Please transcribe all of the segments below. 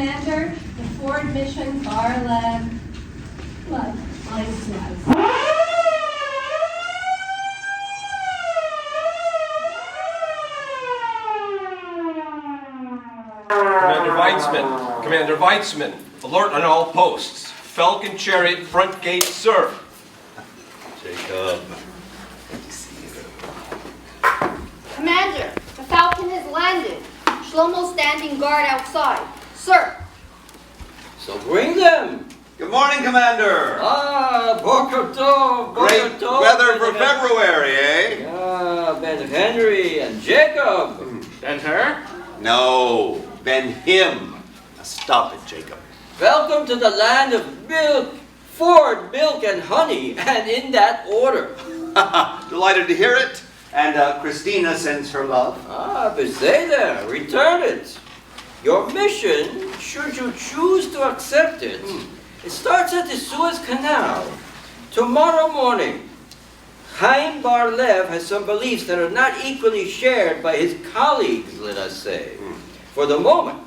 Commander, the Ford Mission Bar-Lev Line Slice. Commander Weitzman, alert on all posts. Falcon Chariot, front gate, sir. Jacob. Commander, the Falcon has landed. Shlomo's standing guard outside. Sir. So bring them. Good morning, Commander. Boker Tov. Great weather for February, eh? Yeah, Ben Henry and Jacob. And her? No, Ben him. Now stop it, Jacob. Welcome to the land of milk, Ford, milk, and honey, and in that order. Delighted to hear it. And Christina sends her love. But stay there, return it. Your mission, should you choose to accept it, it starts at the Suez Canal. Tomorrow morning, Chaim Bar-Lev has some beliefs that are not equally shared by his colleagues, let us say. For the moment,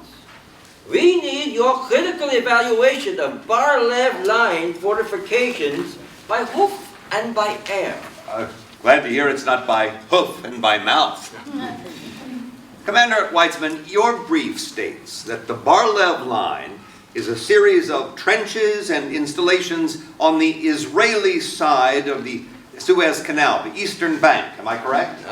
we need your critical evaluation of Bar-Lev line fortifications by hoof and by air. Glad to hear it's not by hoof and by mouth. Commander Weitzman, your brief states that the Bar-Lev line is a series of trenches and installations on the Israeli side of the Suez Canal, the eastern bank. Am I correct?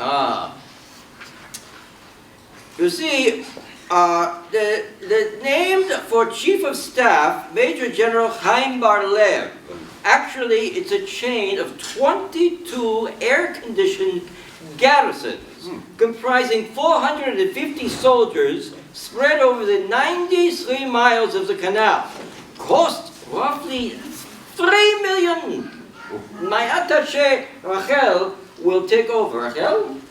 You see, the named for Chief of Staff, Major General Chaim Bar-Lev. Actually, it's a chain of 22 air-conditioned garrisons comprising 450 soldiers spread over the 93 miles of the canal. Cost roughly $3 million. My attaché, Rachel, will take over. Rachel?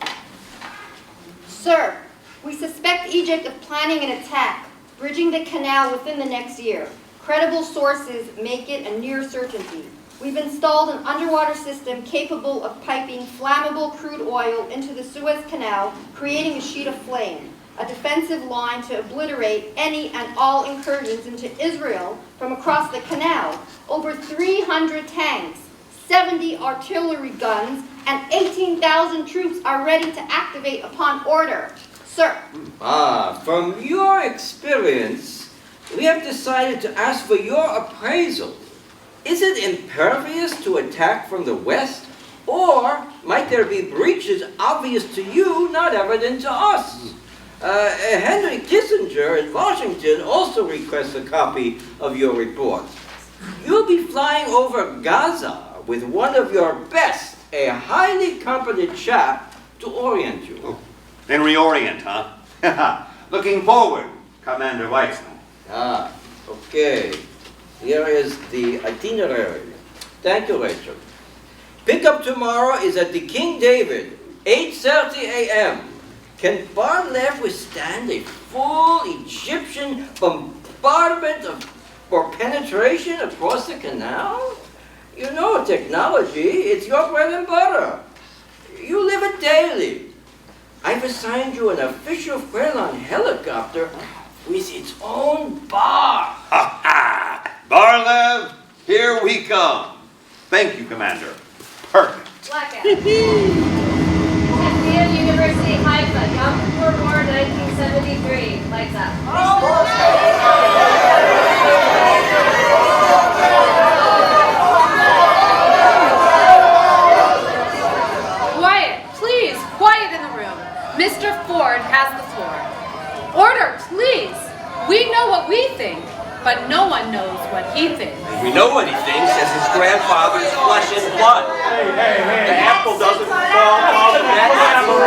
Sir, we suspect Egypt of planning an attack, bridging the canal within the next year. Credible sources make it a near certainty. We've installed an underwater system capable of piping flammable crude oil into the Suez Canal, creating a sheet of flame, a defensive line to obliterate any and all incursions into Israel from across the canal. Over 300 tanks, 70 artillery guns, and 18,000 troops are ready to activate upon order. Sir. From your experience, we have decided to ask for your appraisal. Is it impervious to attack from the west? Or might there be breaches obvious to you, not evident to us? Henry Kissinger in Washington also requests a copy of your report. You'll be flying over Gaza with one of your best, a highly competent chap to orient you. Oh. Then reorient, huh? Looking forward, Commander Weitzman. Okay. Here is the itinerary. Thank you, Rachel. Pickup tomorrow is at the King David, 8:30 a.m. Can Bar-Lev withstand a full Egyptian bombardment or penetration across the canal? You know technology, it's your bread and butter. You live it daily. I've assigned you an official Freelan helicopter with its own bar. Ha ha! Bar-Lev, here we come. Thank you, Commander. Perfect. Blackout. Sophia University, Haifa, Yom Kippur War, 1973. Lights out. Quiet, please. Quiet in the room. Mr. Ford has the floor. Order, please. We know what we think, but no one knows what he thinks. We know what he thinks as his grandfather's flesh and blood. The apple doesn't fall on the apple.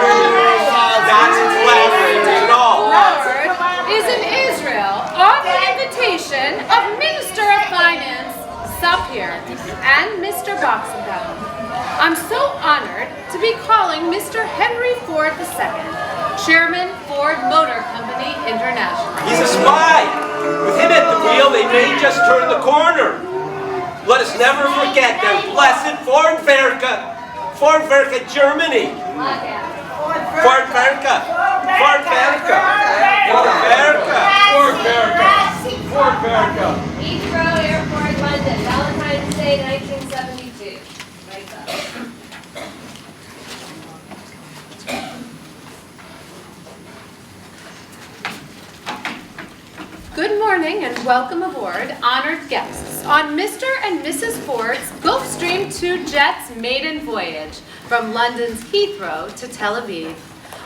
That's its last at all. Ford is in Israel on the invitation of Minister of Finance, Sapir, and Mr. Boxenbaum. I'm so honored to be calling Mr. Henry Ford II, Chairman, Ford Motor Company International. He's a spy. With him at the wheel, they may just turn the corner. Let us never forget their blessed Fordwerke, Germany. Fordwerke. for America. Heathrow Airport, London, Valentine's Day, 1972. Right up. Good morning and welcome aboard, honored guests, on Mr. and Mrs. Ford's Gulfstream 2 jet's maiden voyage from London's Heathrow to Tel Aviv.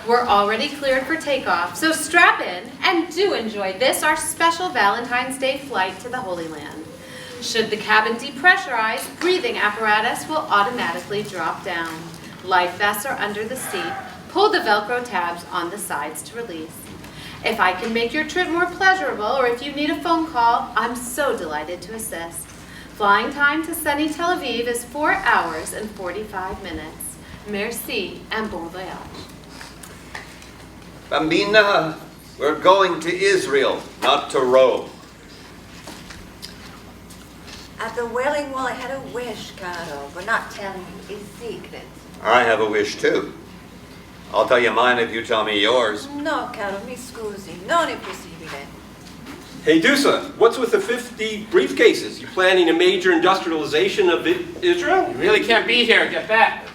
We're already cleared for takeoff, so strap in and do enjoy this, our special Valentine's Day flight to the Holy Land. Should the cabin depressurize, breathing apparatus will automatically drop down. Life vests are under the seat. Pull the Velcro tabs on the sides to release. If I can make your trip more pleasurable, or if you need a phone call, I'm so delighted to assist. Flying time to sunny Tel Aviv is 4 hours and 45 minutes. Merci and bon voyage. Bambina, we're going to Israel, not to Rome. At the Wailing Wall, I had a wish, Caro, but not telling you. It's secret. I have a wish too. I'll tell you mine if you tell me yours. No, Caro, mi scusi. Non è possibile. Hey, Dusa, what's with the 50 briefcases? You planning a major industrialization of Israel? You really can't be here. Get back.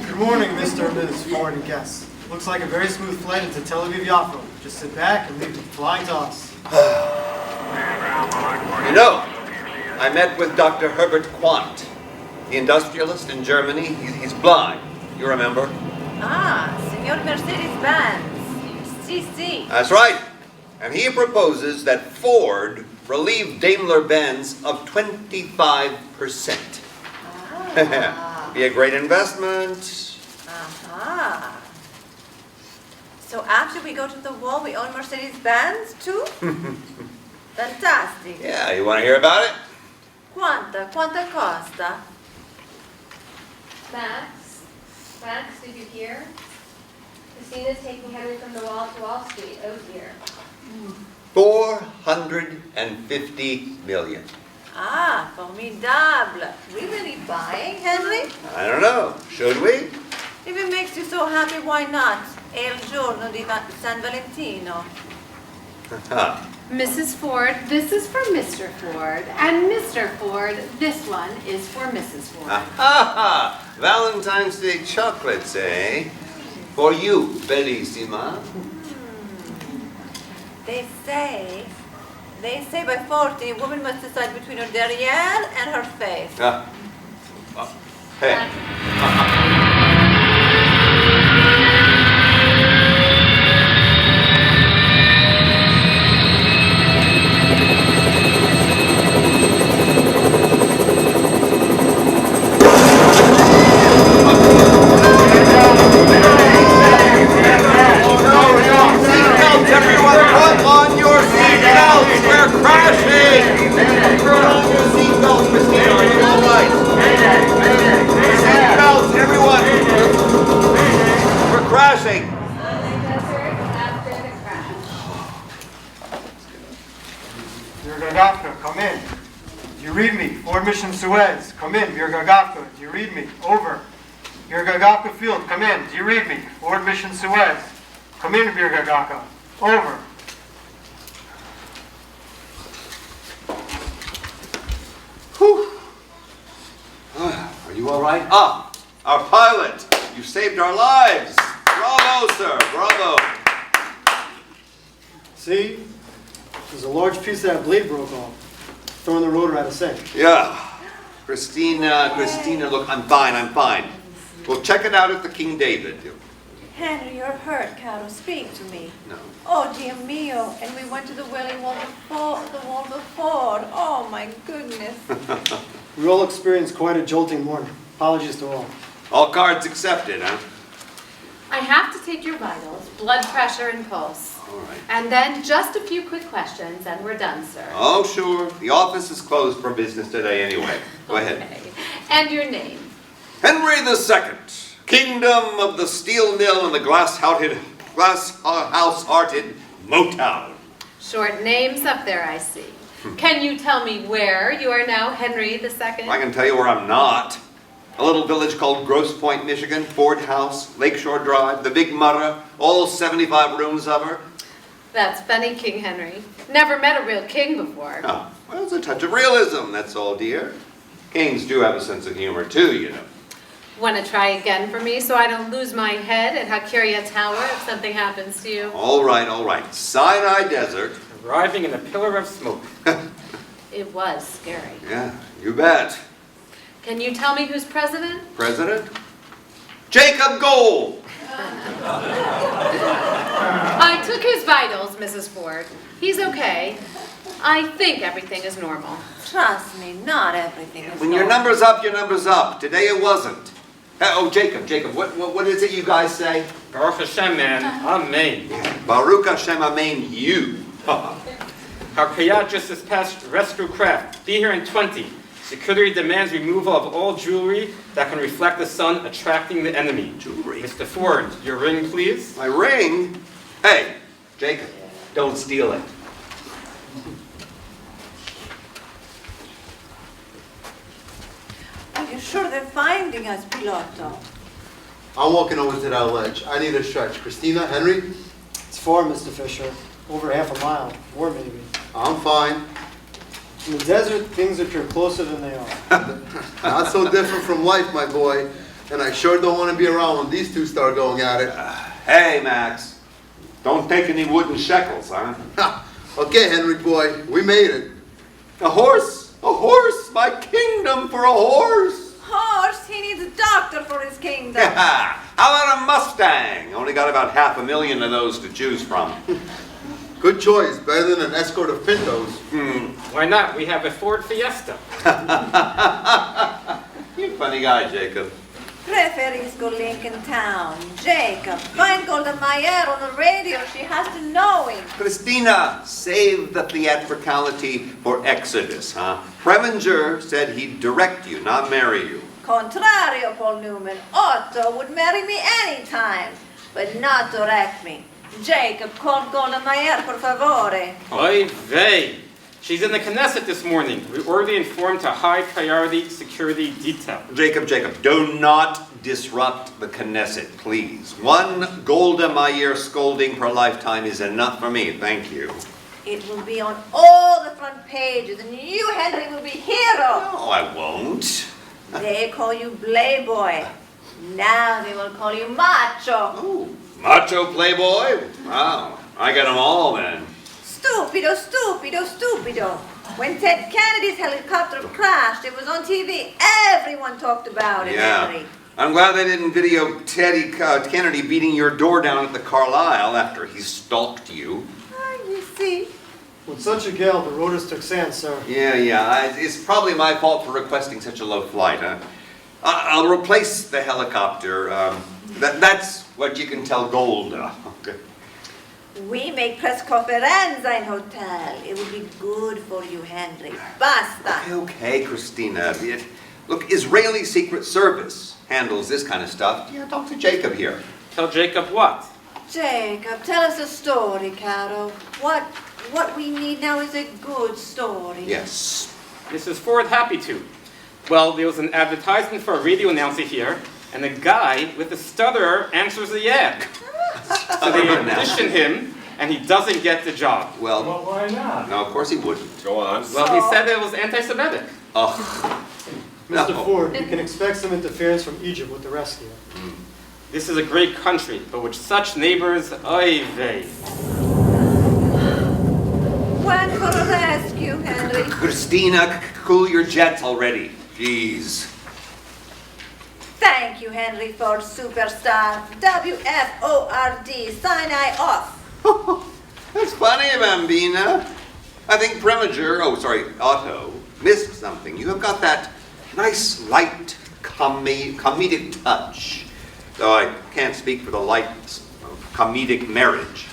Good morning, Mr. and Mrs. Ford and guests. Looks like a very smooth flight into Tel Aviv Yafo. Just sit back and leave the flying to us. You know, I met with Dr. Herbert Quandt, the industrialist in Germany. He's blind. You remember? Ah, Signor Mercedes-Benz. Si. That's right. And he proposes that Ford relieve Daimler-Benz of 25%. Ah. Be a great investment. Aha. So after we go to the wall, we own Mercedes-Benz too? Fantastic. Yeah, you want to hear about it? Quanta costa? Max, did you hear? Christina's taking Henry from the wall to Wall Street. Oh dear. 450 million. Ah, formidable. We really buying, Henry? I don't know. Should we? If it makes you so happy, why not? È il giorno di San Valentino. Mrs. Ford, this is for Mr. Ford, and Mr. Ford, this one is for Mrs. Ford. Valentine's Day chocolates, eh? For you, bellissima. They say by 40, a woman must decide between her derrière and her face. Hey. Everyone, put on your seatbelts! We're crashing! Put on your seatbelts, Christina. Are you all right? Seatbelts, everyone! We're crashing! After the crash. Virgagavka, come in. Do you read me? Ford Mission Suez. Come in, Virgagavka. Do you read me? Over. Virgagavka Field, come in. Do you read me? Ford Mission Suez. Come in, Virgagavka. Over. Whew. Are you all right? Ah, our pilot! You saved our lives! Bravo, sir! Bravo! See? There's a large piece of that blade broke off. Throwing the rotor out of sync. Yeah. Christina, look, I'm fine. We'll check it out at the King David. Henry, you're hurt, Caro. Speak to me. No. Oh, dear mio. And we went to the Wailing Wall before. Oh, my goodness. We all experienced quite a jolting morning. Apologies to all. All cards accepted, huh? I have to take your vitals, blood pressure and pulse. All right. And then just a few quick questions and we're done, sir. Oh, sure. The office is closed for business today anyway. Go ahead. Okay. And your name? Henry II, Kingdom of the Steel Mill and the Glass-House-Hearted Motown. Short names up there, I see. Can you tell me where you are now, Henry II? I can tell you where I'm not. A little village called Grosse Pointe, Michigan, Ford House, Lakeshore Drive, the Big Murrah, all 75 rooms of her. That's funny, King Henry. Never met a real king before. Oh, well, it's a touch of realism, that's all, dear. Kings do have a sense of humor, too, you know. Want to try again for me so I don't lose my head at Hakiria Tower if something happens to you? All right, all right. Sinai Desert. Arriving in a pillar of smoke. It was scary. Yeah, you bet. Can you tell me who's president? President? Jacob Gold! I took his vitals, Mrs. Ford. He's okay. I think everything is normal. Trust me, not everything is When your normal. number's up, your number's up. Today it wasn't. Oh, Jacob, what is it you guys say? Baruch Hashem, man. Amen. Baruch Hashem, amen, you. Hakayat just this past rescue craft. Be here in 20. Security demands removal of all jewelry that can reflect the sun, attracting the enemy. Jewelry? Mr. Ford, your ring, please. My ring? Hey, Jacob, don't steal it. Are you sure they're finding us, Piloto? I'm walking over to that ledge. I need a stretch. Christina, Henry? It's 4, Mr. Fisher. Over half a mile. More maybe. I'm fine. In the desert, things appear closer than they are. Not so different from life, my boy. And I sure don't want to be around when these two start going at it. Hey, Max. Don't take any wooden shekels, huh? Okay, Henry boy, we made it. A horse? A horse? My kingdom for a horse? Horse, he needs a doctor for his kingdom. How about a Mustang? Only got about 500,000 of those to choose from. Good choice. Better than an escort of pintos. Why not? We have a Ford Fiesta. You funny guy, Jacob. Preferisco Lincoln Town. Jacob, find Golda Meir on the radio. She has to know him. Christina, save the theatricality for Exodus, huh? Preminger said he'd direct you, not marry you. Contrario, Paul Newman. Otto would marry me anytime, but not direct me. Jacob, call Golda Meir, por favore. Oy vey. She's in the Knesset this morning. We already informed her high priority security detail. Jacob, do not disrupt the Knesset, please. One Golda Meir scolding per lifetime is enough for me, thank you. It will be on all the front pages, and you, Henry, will be hero. No, I won't. They call you Playboy. Now they will call you Macho. Oh, macho playboy? Wow, I got them all then. Stupido, stupido, stupido. When Ted Kennedy's helicopter crashed, it was on TV. Everyone talked about it, Henry. I'm glad they didn't video Kennedy beating your door down at the Carlisle after he stalked you. You see. With such a gale, the rotors took sand, sir. Yeah. It's probably my fault for requesting such a low flight, huh? I'll replace the helicopter. That's what you can tell Golda. Okay. We make press conferenza in hotel. It will be good for you, Henry. Basta. Okay, Christina. Look, Israeli Secret Service handles this kind of stuff. Yeah, talk to Jacob here. Tell Jacob what? Jacob, tell us a story, Caro. What we need now is a good story. Yes. Mrs. Ford, happy to. Well, there was an advertisement for a radio announcer here, and the guy with the stutterer answers the ad. So they audition him, and he doesn't get the job. Well, why not? no, of course he wouldn't. Go on. Well, he said it was anti-Semitic. Ugh. Mr. No. Ford, you can expect some interference from Egypt with the rescue. This is a great country, but with such neighbors, oy vey. When for a rescue, Henry? Christina, cool your jets already. Jeez. Thank you, Henry Ford, superstar. WFORD, Sinai off. That's funny, Bambina. I think Otto, missed something. You have got that nice, light, comedic touch. Though I can't speak for the lightness of comedic marriage.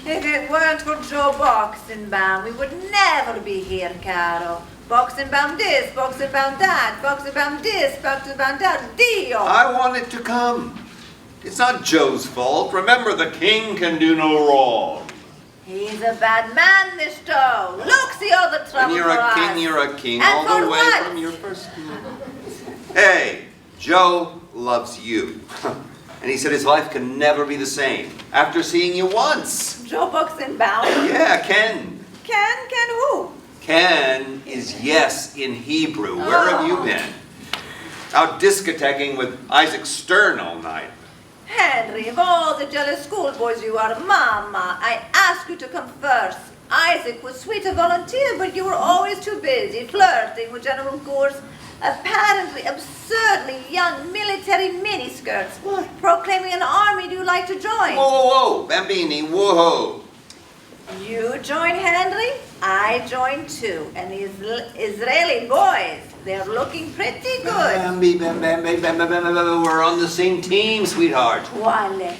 If it weren't for Joe Boxenbaum, we would never be here, Caro. Boxenbaum this, Boxenbaum that, Boxenbaum this, Boxenbaum that, Dio! I wanted to come. It's not Joe's fault. Remember, the king can do no wrong. He's a bad man, this Joe. Look, see all the trouble When you're a king, And all for the way what? from your first. Hey, Joe loves you. And he said his life can never be the same after seeing you once. Joe Boxenbaum? Yeah, Ken. Ken who? Ken is yes in Hebrew. Where have you been? Out discothequing with Isaac Stern all night. Henry, of all the jealous schoolboys you are, Mama, I asked you to come first. Isaac was sweet to volunteer, but you were always too busy flirting with General Gore's apparently absurdly young military miniskirts. What? Proclaiming an army you like to join. Whoa, whoa, whoa, Bambini, whoa. You join, Henry? I join too. And these Israeli boys, they're looking pretty good. Bambi, we're on the same team, sweetheart. Quale?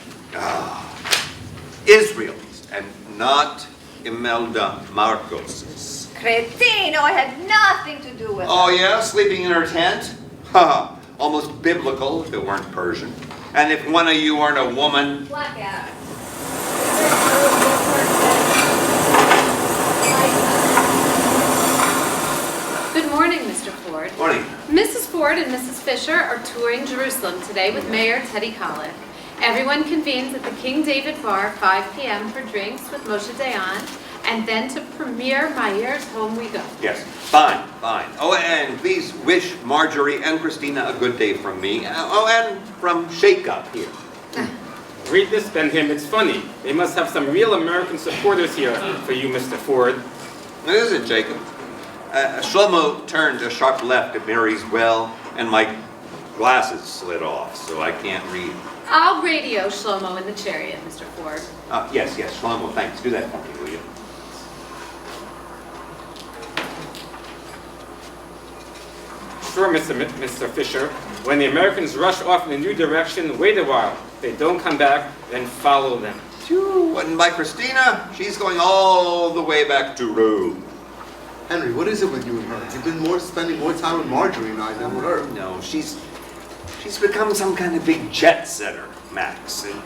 Israel's, and not Imelda Marcos's. Cretino, I had nothing to do with Oh it. yeah, sleeping in her tent? Haha, almost biblical if it weren't Persian. And if one of you weren't a woman. Blackout. Good morning, Mr. Ford. Morning. Mrs. Ford and Mrs. Fisher are touring Jerusalem today with Mayor Teddy Kollek. Everyone convenes at the King David Bar 5 p.m. for drinks with Moshe Dayan, and then to premiere Mayer's Home We Go. Yes, fine. Oh, and please wish Marjorie and Christina a good day from me. Oh, and from Shake Up here. Read this, Benham. It's funny. They must have some real American supporters here for you, Mr. Ford. It isn't, Jacob. Shlomo turned a sharp left at Mary's well, and my glasses slid off, so I can't read. I'll radio Shlomo in the chariot, Mr. Ford. Yes, Shlomo, thanks. Do that for me, will you? Sure, Mr. Fisher. When the Americans rush off in a new direction, wait a while. If they don't come back, then follow them. Phew, and by Christina, she's going all the way back to Rome. Henry, what is it with you and her? You've been spending more time with Marjorie and I than with her. No, she's become some kind of big jet setter, Max. And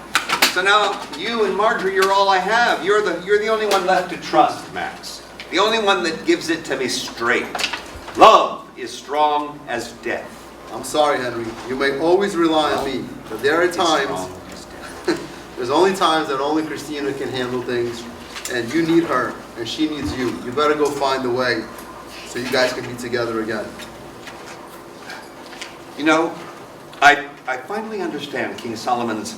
so now you and Marjorie are all I have. You're the only one left to trust, Max. The only one that gives it to me straight. Love is strong as death. I'm sorry, Henry. You may always rely on me, but there are times, there's only times that only Christina can handle things, and you need her, and she needs you. You better go find a way so you guys can be together again. You know, I finally understand King Solomon's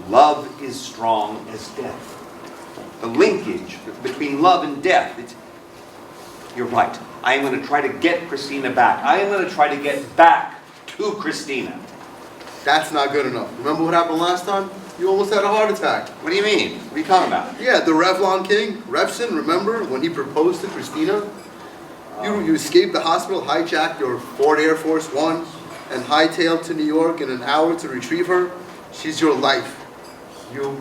love is strong as death. The linkage between love and death. You're right. I am going to try to get Christina back. I am going to try to get back to Christina. That's not good enough. Remember what happened last time? You almost had a heart attack. What do you mean? What are you talking about? Yeah, the Revlon King, Revson, remember when he proposed to Christina? You escaped the hospital, hijacked your Ford Air Force One, and hightailed to New York in an hour to retrieve her. She's your life. You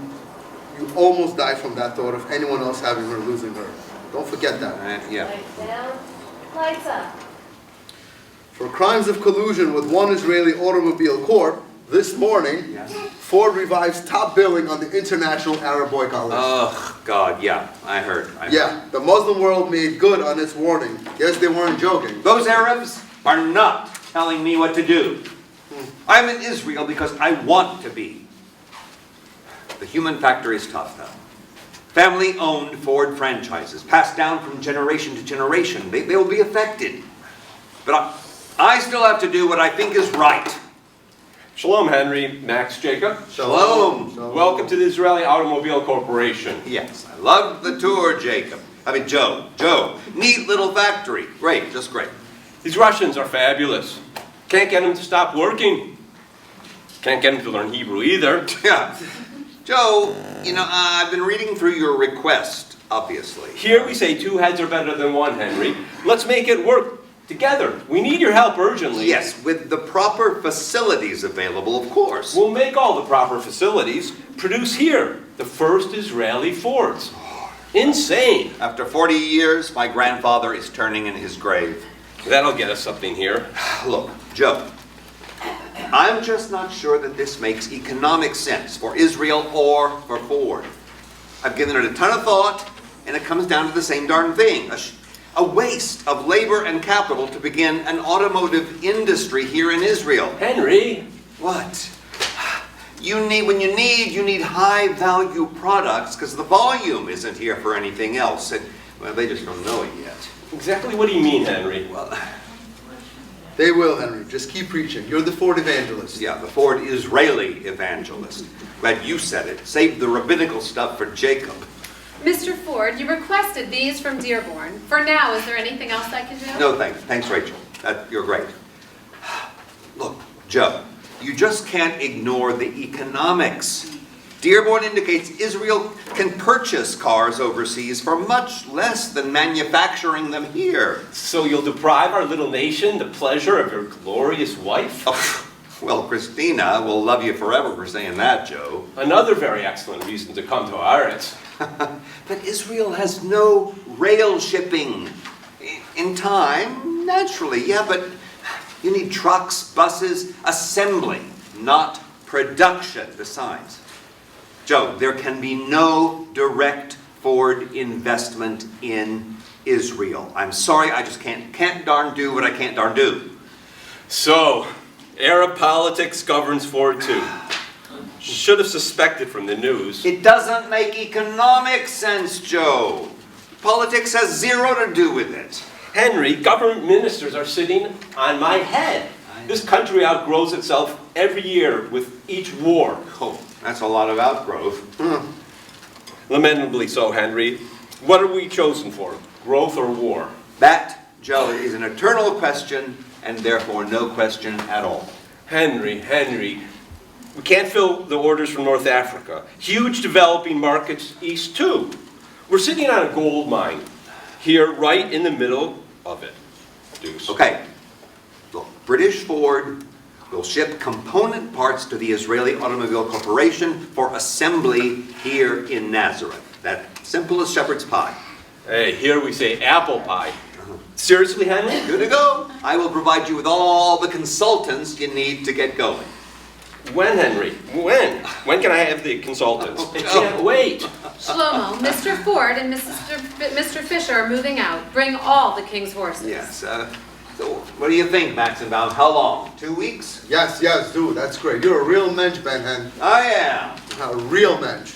almost died from that thought of anyone else having her, losing her. Don't forget that. Yeah. Lights down, lights up. For crimes of collusion with one Israeli automobile corp, this morning, Ford revives top billing on the international Arab boycott list. Oh, God, yeah, I heard. Yeah, the Muslim world made good on its warning. Guess they weren't joking. Those Arabs are not telling me what to do. I'm in Israel because I want to be. The human factor is tough, though. Family-owned Ford franchises, passed down from generation to generation. They will be affected. But I still have to do what I think is right. Shalom, Henry. Max, Jacob. Shalom. Welcome to the Israeli Automobile Corporation. Yes, I loved the tour, Jacob. I mean, Joe. Neat little factory. Great, just great. These Russians are fabulous. Can't get them to stop working. Can't get them to learn Hebrew either. Yeah. Joe, you know, I've been reading through your request, obviously. Here we say two heads are better than one, Henry. Let's make it work together. We need your help urgently. Yes, with the proper facilities available, of course. We'll make all the proper facilities. Produce here the first Israeli Fords. Insane. After 40 years, my grandfather is turning in his grave. That'll get us something here. Look, Joe, I'm just not sure that this makes economic sense for Israel or for Ford. I've given it a ton of thought, and it comes down to the same darn thing. A waste of labor and capital to begin an automotive industry here in Israel. Henry. What? You need high-value products because the volume isn't here for anything else. And, well, they just don't know it yet. Exactly what do you mean, Henry? Well, They will, Henry. Just keep preaching. You're the Ford evangelist. yeah, the Ford Israeli evangelist. Glad you said it. Save the rabbinical stuff for Jacob. Mr. Ford, you requested these from Dearborn. For now, is there anything else I can do? No, thanks. Thanks, Rachel. You're great. Look, Joe, you just can't ignore the economics. Dearborn indicates Israel can purchase cars overseas for much less than manufacturing them here. So you'll deprive our little nation the pleasure of your glorious wife? Oh, well, Christina will love you forever for saying that, Joe. Another very excellent reason to come to Aretz. But Israel has no rail shipping. In time, naturally, yeah, but you need trucks, buses, assembly, not production besides. Joe, there can be no direct Ford investment in Israel. I'm sorry, I just can't darn do what I can't darn do. So, Arab politics governs Ford too. Should have suspected from the news. It doesn't make economic sense, Joe. Politics has zero to do with it. Henry, government ministers are sitting on my head. This country outgrows itself every year with each war. Oh, that's a lot of outgrowth. Lamentably so, Henry. What are we chosen for? Growth or war? That, Joe, is an eternal question, and therefore no question at all. Henry, we can't fill the orders from North Africa. Huge developing markets east too. We're sitting on a gold mine here right in the middle of it. Deuce. Okay, look, British Ford will ship component parts to the Israeli Automobile Corporation for assembly here in Nazareth. That simple as shepherd's pie. Hey, here we say apple pie. Seriously, Henry? Good to go. I will provide you with all the consultants you need to get going. When, Henry? When? When can I have the consultants? I can't wait. Shlomo, Mr. Ford and Mr. Fisher are moving out. Bring all the king's horses. Yes, so what do you think, Maxenbaum? How long? 2 weeks? Yes, dude, that's great. You're a real mensch, Ben Hen. I am. A real mensch.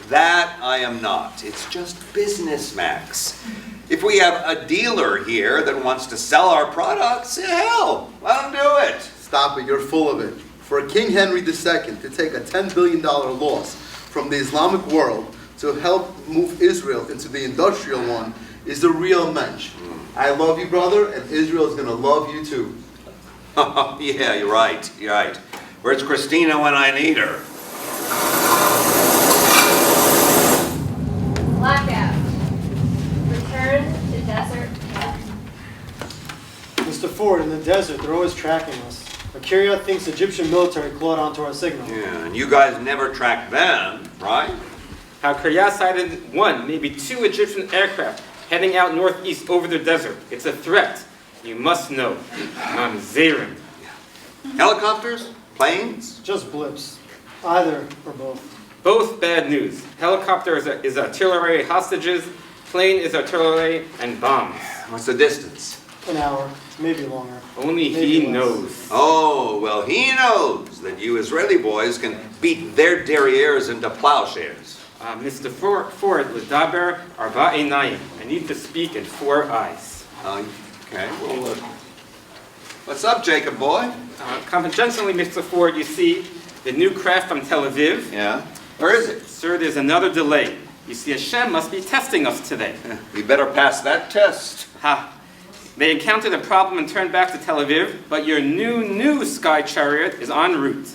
That I am not. It's just business, Max. If we have a dealer here that wants to sell our products, hell, let him do it. Stop it, you're full of it. For King Henry II to take a $10 billion loss from the Islamic world to help move Israel into the industrial one is the real mensch. I love you, brother, and Israel is going to love you too. Yeah, you're right. Where's Christina when I need her? Blackout. Return to desert camp. Mr. Ford, in the desert, they're always tracking us. Akiria thinks Egyptian military clawed onto our signal. Yeah, and you guys never track them, right? How Kiryat sighted one, maybe two Egyptian aircraft heading out northeast over the desert. It's a threat. You must know. Mamzerim. Helicopters? Planes? Just blips. Either or both. Both bad news. Helicopter is artillery hostages, plane is artillery and bombs. What's the distance? An hour, maybe longer. Only Maybe he less. knows. Oh, well, he knows that you Israeli boys can beat their derrieres into plowshares. Mr. Ford, Ledaber Arba Einayim. I need to speak in 4 eyes. Okay, well, what's up, Jacob boy? Confidentially, Mr. Ford, you see, the new craft from Tel Aviv. Yeah? Where is it? Sir, there's another delay. You see, Hashem must be testing us today. We better pass that test. Ha! They encountered a problem and turned back to Tel Aviv, but your new sky chariot is en route.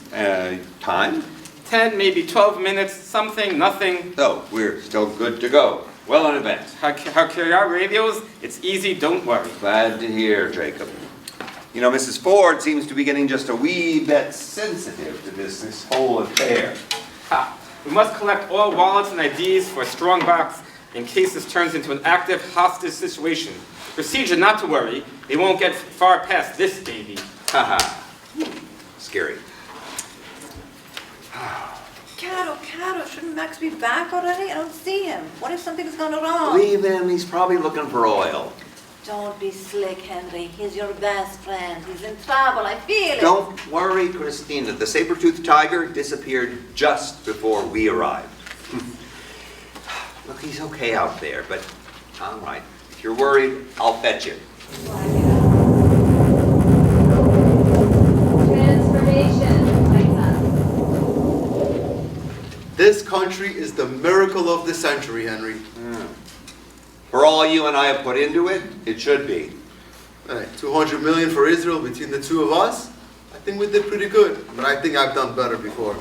Time? 10, maybe 12 minutes, something, nothing. Oh, we're still good to go. Well in advance. How Kiryat radios, it's easy, don't worry. Glad to hear, Jacob. You know, Mrs. Ford seems to be getting just a wee bit sensitive to this whole affair. Ha! We must collect all wallets and IDs for a strong box in case this turns into an active hostage situation. Procedure not to worry. They won't get far past this baby. Haha. Scary. Caro, shouldn't Max be back already? I don't see him. What if something's gone wrong? Leave him. He's probably looking for oil. Don't be slick, Henry. He's your best friend. He's in trouble. I feel it. Don't worry, Christina. The saber-toothed tiger disappeared just before we arrived. Look, he's okay out there, but all right. If you're worried, I'll fetch him. Transformation. Lights up. This country is the miracle of the century, Henry. For all you and I have put into it, it should be. Hey, 200 million for Israel between the two of us. I think we did pretty good, but I think I've done better before.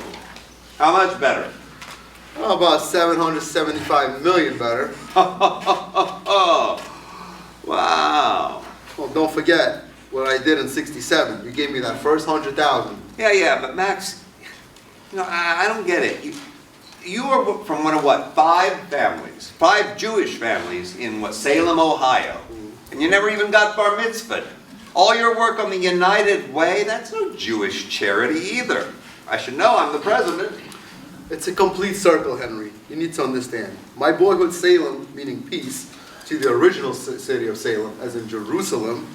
How much better? How about 775 million better? Wow. Well, don't forget what I did in 67. You gave me that first 100,000. Yeah, but Max, I don't get it. You are from one of what, 5 families, 5 Jewish families in what, Salem, Ohio, and you never even got bar mitzvahed. All your work on the United Way, that's no Jewish charity either. I should know, I'm the president. It's a complete circle, Henry. You need to understand. My boyhood Salem, meaning peace, to the original city of Salem, as in Jerusalem,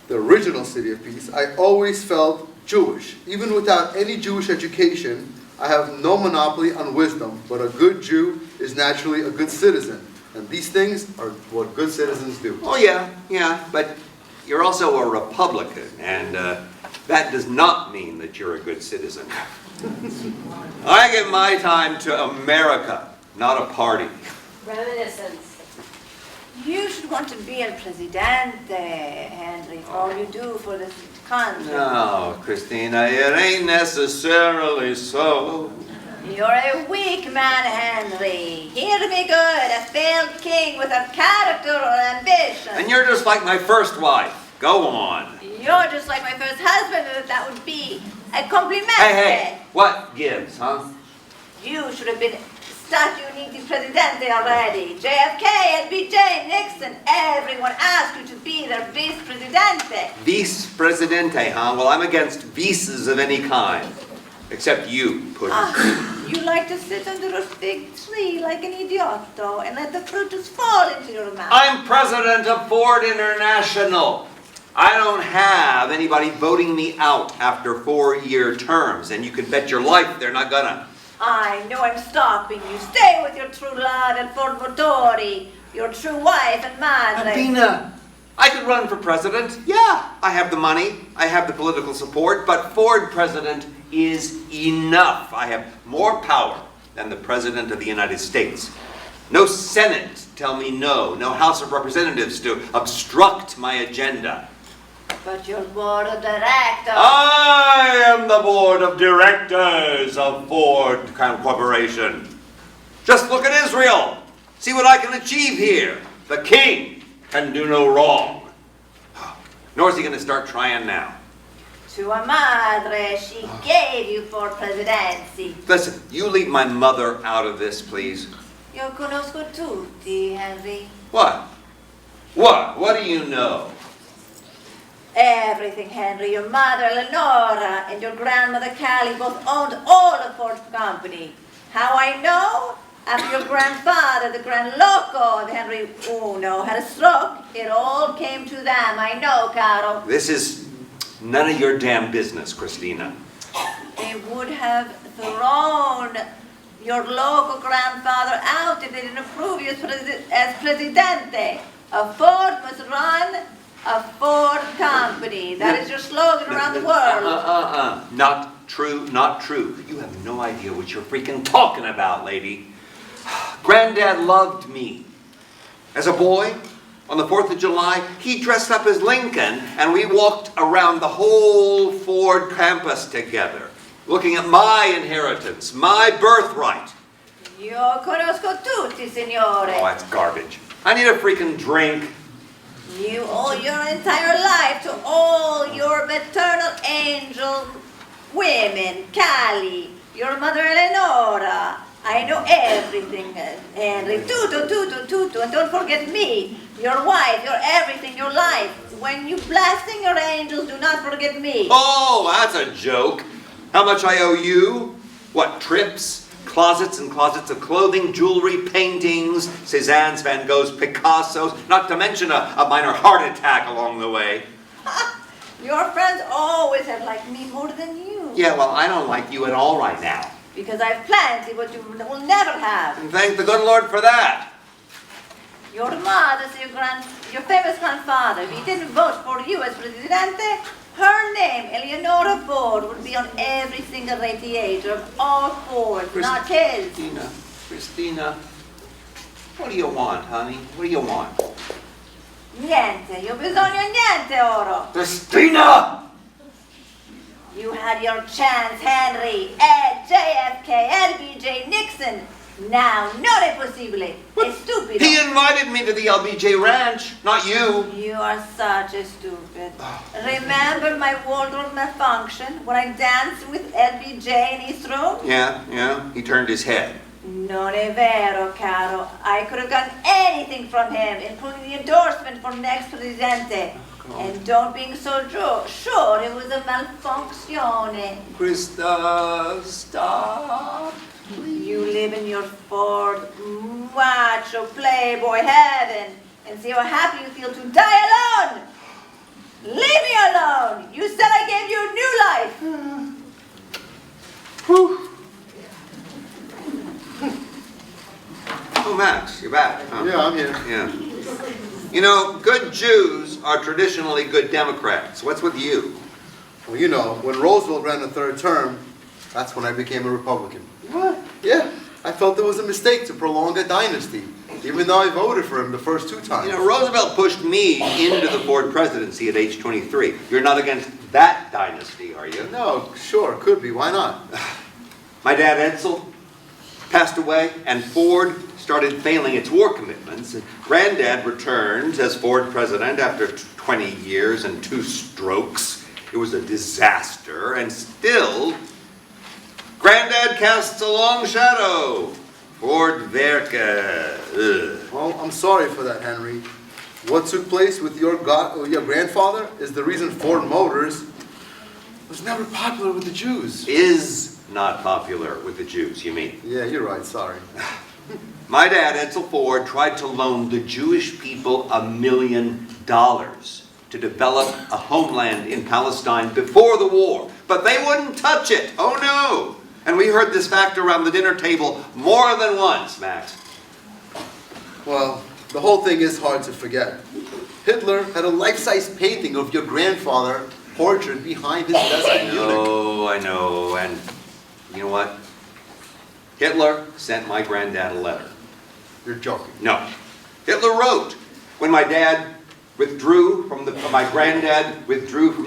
the original city of peace, I always felt Jewish. Even without any Jewish education, I have no monopoly on wisdom, but a good Jew is naturally a good citizen. And these things are what good citizens do. Oh yeah, but you're also a Republican, and that does not mean that you're a good citizen. I give my time to America, not a party. Reminiscence. You should want to be el presidente, Henry, for all you do for this country. No, Christina, it ain't necessarily so. You're a weak man, Henry. Hear me good, a failed king without character or ambition. And you're just like my first wife. Go on. You're just like my first husband, and that would be a compliment. Hey, what gives, huh? You should have been Statue Uniti Presidente already. JFK, LBJ, Nixon, everyone asked you to be their Vice Presidente. Vice Presidente, huh? Well, I'm against visas of any kind. Except you, Puddin'. You like to sit under a big tree like an idiotto and let the fruit just fall into your mouth. I'm president of Ford International. I don't have anybody voting me out after 4-year terms, and you can bet your life they're not gonna. I know I'm stopping you. Stay with your true love and Ford Motori, your true wife and madre. Abina, I could run for president. Yeah, I have the money, I have the political support, but Ford president is enough. I have more power than the president of the United States. No Senate tell me no. No House of Representatives to obstruct my agenda. But your board of directors. I am the board of directors of Ford Corporation. Just look at Israel. See what I can achieve here. The king can do no wrong. Nor is he going to start trying now. Tua madre, she gave you for presidency. Listen, you leave my mother out of this, please. Io conosco tutti, Henry. What? What do you know? Everything, Henry. Your mother, Eleonora, and your grandmother, Callie, both owned all of Ford Company. How I know? After your grandfather, the Grand Loco of Henry Uno, had a stroke, it all came to them. I know, Caro. This is none of your damn business, Christina. They would have thrown your local grandfather out if they didn't approve you as presidente. A Ford must run a Ford company. That is your slogan around the world. Not true, not true. You have no idea what you're freaking talking about, lady. Granddad loved me. As a boy, on the 4th of July, he dressed up as Lincoln, and we walked around the whole Ford campus together, looking at my inheritance, my birthright. Io conosco tutti, signore. Oh, that's garbage. I need a freaking drink. You owe your entire life to all your maternal angel women, Callie, your mother Eleonora. I know everything, Henry. Tutto, and don't forget me, your wife, your everything, your life. When you blasting your angels, do not forget me. Oh, that's a joke. How much I owe you? What, trips? Closets and closets of clothing, jewelry, paintings, Cézanne's, Van Gogh's, Picasso's, not to mention a minor heart attack along the way. Your friends always have liked me more than you. Yeah, well, I don't like you at all right now. Because I have plenty what you will never have. And thank the good Lord for that. Your mother, your famous grandfather, if he didn't vote for you as Presidente, her name, Eleonora Ford, would be on every single radiator of all Fords, not his. Christina, what do you want, honey? What do you want? Niente, io bisogno niente oro. Christina! You had your chance, Henry, Ed, JFK, LBJ, Nixon. Now, non è possibile. È stupido. He invited me to the LBJ ranch, not you. You are such a stupid. Remember my wardrobe malfunction when I danced with LBJ in his room? Yeah, he turned his head. Non è vero, caro. I could have gotten anything from him, including the endorsement for next Presidente. And don't be so sure it was a malfunction. Krista, stop. You live in your Ford macho playboy heaven and see how happy you feel to die alone. Leave me alone. You said I gave you a new life. Oh, Max, you're back. Huh? Yeah, I'm here. Yeah. You know, good Jews are traditionally good Democrats. What's with you? Well, you know, when Roosevelt ran a third term, that's when I became a Republican. What? Yeah, I felt it was a mistake to prolong a dynasty, even though I voted for him the first 2 times. You know, Roosevelt pushed me into the Ford presidency at age 23. You're not against that dynasty, are you? No, sure, could be. Why not? My dad, Edsel, passed away, and Ford started failing its war commitments. Granddad returned as Ford president after 20 years and 2 strokes. It was a disaster, and still, Granddad casts a long shadow. Ford Werke. Ugh. Well, I'm sorry for that, Henry. What took place with your grandfather is the reason Ford Motors was never popular with the Jews. Is not popular with the Jews, you mean? Yeah, you're right, sorry. My dad, Edsel Ford, tried to loan the Jewish people $1 million to develop a homeland in Palestine before the war. But they wouldn't touch it. Oh, no. And we heard this fact around the dinner table more than once, Max. Well, the whole thing is hard to forget. Hitler had a life-size painting of your grandfather portrait behind his desk in Munich. Oh, I know. And you know what? Hitler sent my granddad a letter. You're joking. No. Hitler wrote, when my granddad withdrew from the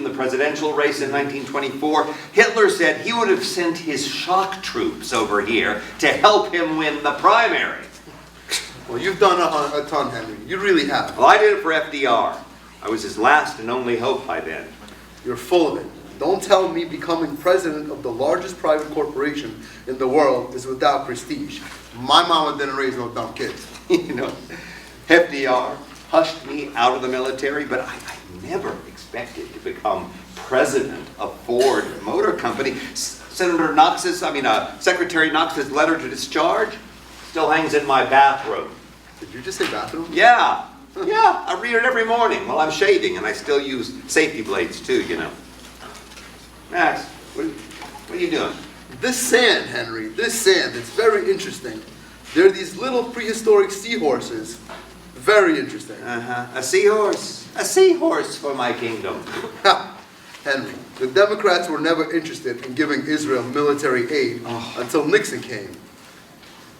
presidential race in 1924, Hitler said he would have sent his shock troops over here to help him win the primary. Well, you've done a ton, Henry. You really have. Well, I did it for FDR. I was his last and only hope by then. You're full of it. Don't tell me becoming president of the largest private corporation in the world is without prestige. My mama didn't raise no dumb kids. You know, FDR hushed me out of the military, but I never expected to become president of Ford Motor Company. Secretary Knox's letter to discharge still hangs in my bathroom. Did you just say bathroom? Yeah, I read it every morning while I'm shaving, and I still use safety blades too, you know. Max, what are you doing? This sand, Henry, this sand, it's very interesting. There are these little prehistoric seahorses. Very interesting. A seahorse for my kingdom. Henry, the Democrats were never interested in giving Israel military aid until Nixon came.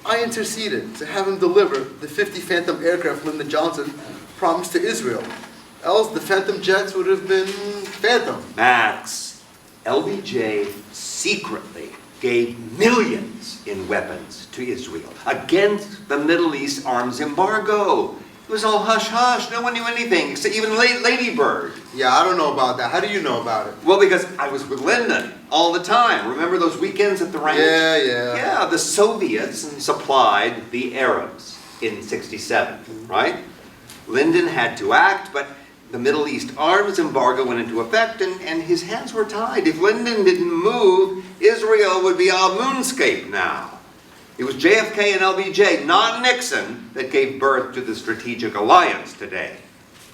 I interceded to have him deliver the 50 Phantom aircraft Lyndon Johnson promised to Israel. Else the Phantom jets would have been Phantom. Max, LBJ secretly gave millions in weapons to Israel against the Middle East arms embargo. It was all hush-hush. No one knew anything, except even Lady Bird. Yeah, I don't know about that. How do you know about it? Well, because I was with Lyndon all the time. Remember those weekends at the ranch? Yeah. Yeah, the Soviets supplied the Arabs in '67, right? Lyndon had to act, but the Middle East arms embargo went into effect, and his hands were tied. If Lyndon didn't move, Israel would be a moonscape now. It was JFK and LBJ, not Nixon, that gave birth to the Strategic Alliance today.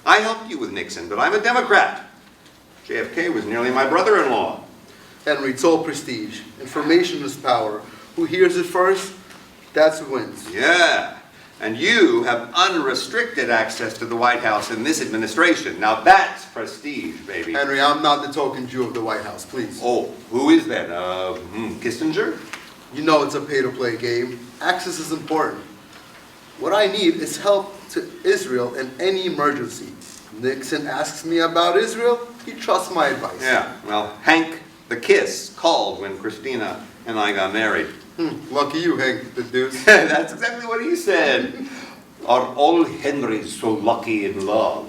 I helped you with Nixon, but I'm a Democrat. JFK was nearly my brother-in-law. Henry, it's all prestige. Information is power. Who hears it first, that's who wins. Yeah, and you have unrestricted access to the White House in this administration. Now that's prestige, baby. Henry, I'm not the token Jew of the White House, please. Oh, who is that? Kissinger? You know it's a pay-to-play game. Access is important. What I need is help to Israel in any emergency. Nixon asks me about Israel, he trusts my advice. Yeah, well, Hank the Kiss called when Christina and I got married. Lucky you, Hank the Deuce. That's exactly what he said. Are all Henrys so lucky in love?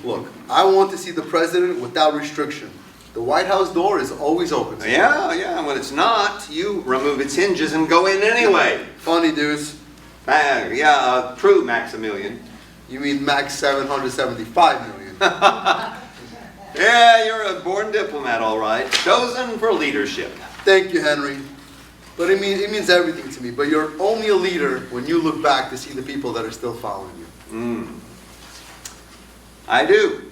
Look, I want to see the president without restriction. The White House door is always open. Yeah, when it's not, you remove its hinges and go in anyway. Funny, Deuce. True, Maximilian. You mean max 775 million. Yeah, you're a born diplomat, all right. Chosen for leadership. Thank you, Henry. But it means everything to me. But you're only a leader when you look back to see the people that are still following you. I do.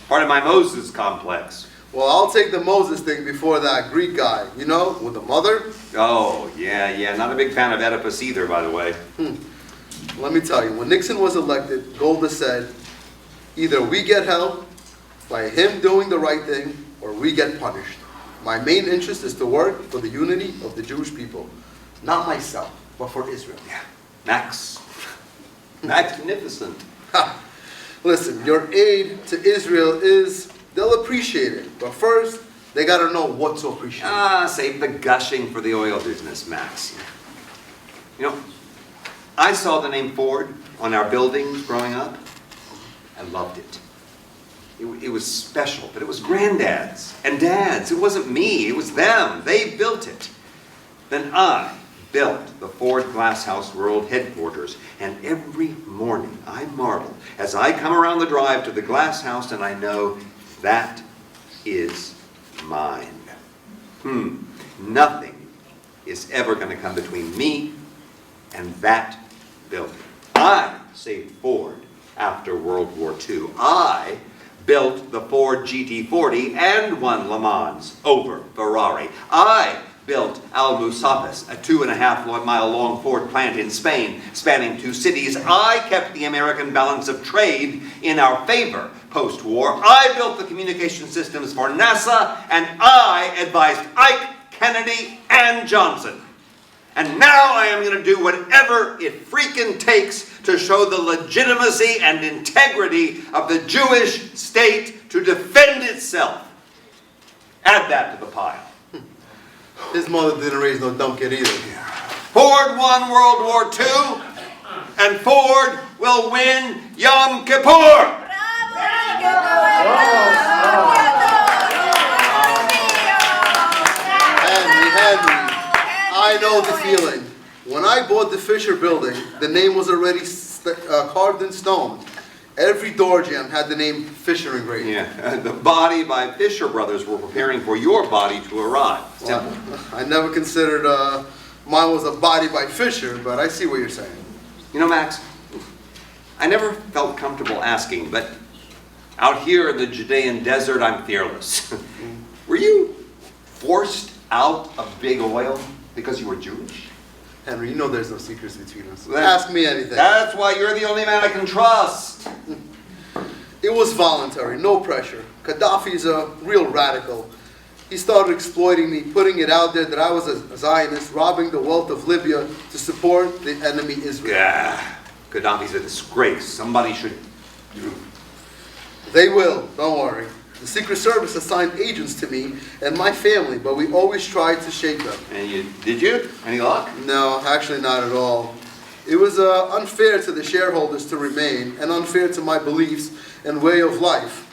Part of my Moses complex. Well, I'll take the Moses thing before that Greek guy, you know, with the mother. Oh, yeah. Not a big fan of Oedipus either, by the way. Let me tell you, when Nixon was elected, Golda said, either we get help by him doing the right thing, or we get punished. My main interest is to work for the unity of the Jewish people. Not myself, but for Israel. Yeah, Max. Magnificent. Listen, your aid to Israel they'll appreciate it. But first, they gotta know what to appreciate. Save the gushing for the oil business, Max. You know, I saw the name Ford on our buildings growing up. I loved it. It was special, but it was granddad's and dad's. It wasn't me, it was them. They built it. Then I built the Ford Glasshouse World Headquarters, and every morning I marvel as I come around the drive to the glass house and I know that is mine. Nothing is ever going to come between me and that building. I saved Ford after World War II. I built the Ford GT40 and won Le Mans over Ferrari. I built Almusafes, a 2.5-mile-long Ford plant in Spain, spanning 2 cities. I kept the American balance of trade in our favor post-war. I built the communication systems for NASA, and I advised Ike, Kennedy, and Johnson. And now I am going to do whatever it freaking takes to show the legitimacy and integrity of the Jewish state to defend itself. Add that to the pile. His mother didn't raise no dumb kid either. Ford won World War II, and Ford will win Yom Kippur. Henry, I know the feeling. When I bought the Fisher building, the name was already carved in stone. Every door jamb had the name Fisher engraved. Yeah, the body by Fisher Brothers were preparing for your body to arrive. Simple. Well, I never considered mine was a body by Fisher, but I see what you're saying. You know, Max, I never felt comfortable asking, but out here in the Judean desert, I'm fearless. Were you forced out of big oil because you were Jewish? Henry, you know there's no secrets between us. Ask me anything. That's why you're the only man I can trust. It was voluntary, no pressure. Gaddafi's a real radical. He started exploiting me, putting it out there that I was a Zionist, robbing the wealth of Libya to support the enemy Israel. Yeah, Gaddafi's a disgrace. Somebody should... They will, don't worry. The Secret Service assigned agents to me and my family, but we always tried to shake them. And did you? Any luck? No, actually not at all. It was unfair to the shareholders to remain, and unfair to my beliefs and way of life.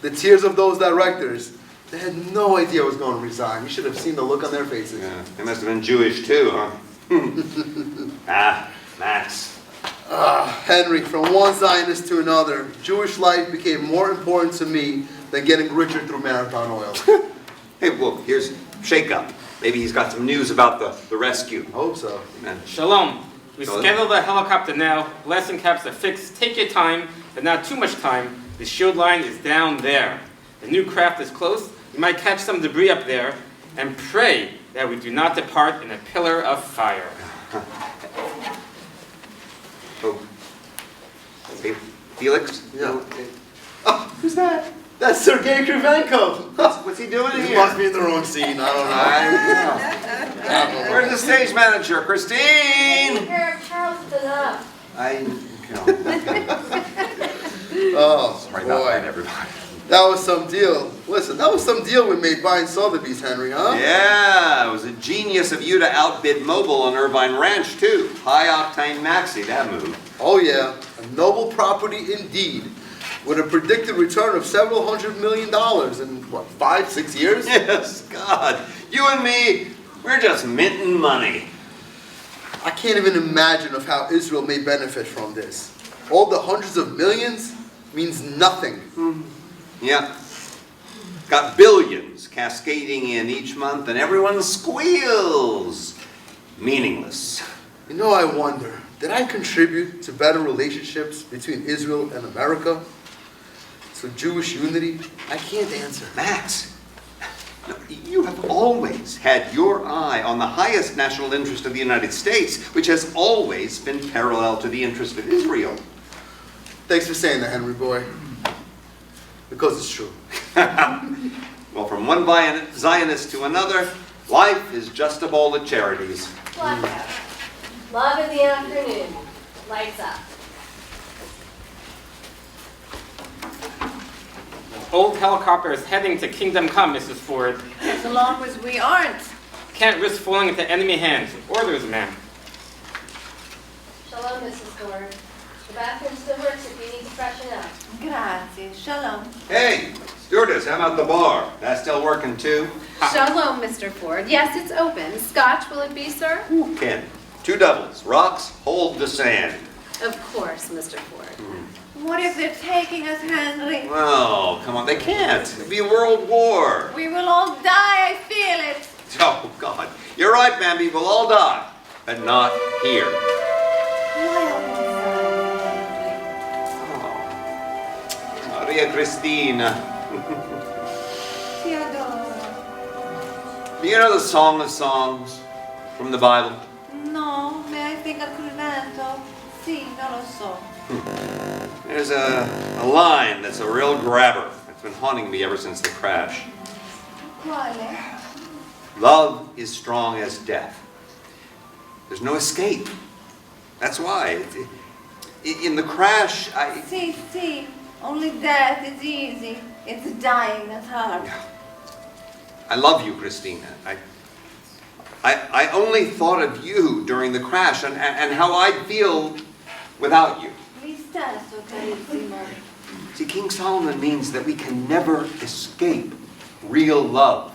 The tears of those directors, they had no idea I was going to resign. You should have seen the look on their faces. Yeah, they must have been Jewish too, huh? Max. Henry, from one Zionist to another, Jewish life became more important to me than getting richer through Marathon Oil. Hey, well, here's shake up. Maybe he's got some news about the rescue. I hope so. Amen. Shalom. We Shalom. scheduled the helicopter now. Blessing caps are fixed. Take your time, but not too much time. The shield line is down there. The new craft is close. You might catch some debris up there, and pray that we do not depart in a pillar of fire. Oh. Hey, Felix? Yeah. Oh, who's that? That's Sergei Krivenko. What's he doing He here? must be in the wrong scene. I don't know. Where's the stage manager? Christine! Here, Charles stood up. Oh, Sorry about that, boy. everybody. That was some deal. Listen, that was some deal we made buying Sotheby's, Henry, huh? Yeah, it was a genius of you to outbid Mobile on Irvine Ranch, too. High-octane maxi, that move. Oh, yeah. A noble property indeed. With a predicted return of several $100 million in, what, 5-6 years? Yes, God. You and me, we're just minting money. I can't even imagine of how Israel may benefit from this. All the hundreds of millions means nothing. Yeah. Got billions cascading in each month, and everyone squeals. Meaningless. You know, I wonder, did I contribute to better relationships between Israel and America? So Jewish unity? I can't answer. Max, no, you have always had your eye on the highest national interest of the United States, which has always been parallel to the interest of Israel. Thanks for saying that, Henry boy. Because it's true. Well, from one Zionist to another, life is just a bowl of charities. Blackout. Love in the afternoon. Lights up. Old helicopter is heading to Kingdom Come, Mrs. Ford. So long as we aren't. Can't risk falling into enemy hands. Orders, ma'am. Shalom, Mrs. Ford. The bathroom still works if you need to freshen up. Grazie. Shalom. Hey, stewardess, how about the bar? That's still working too? Shalom, Mr. Ford. Yes, it's open. Scotch, will it be, sir? Ken, 2 doubles. Rocks, hold the sand. Of course, Mr. Ford. What if they're taking us, Henry? Oh, come on, they can't. It'd be a world war. We will all die, I feel it. Oh, God. You're right, Bambi, we'll all die. But not here. Why are we sad, Oh. Maria Cristina. Theodore? Do you know the Song of Songs from the Bible? No, may I think al Crivento? Sì, non lo so. There's a line that's a real grabber. It's been haunting me ever since the crash. Quale? Love is strong as death. There's no escape. That's why. In the crash, Sì, sì. Only death is easy. It's dying that's hard. I love you, Christina. I only thought of you during the crash and how I'd feel without you. Mi stesso, carissimo. See, King Solomon means that we can never escape real love.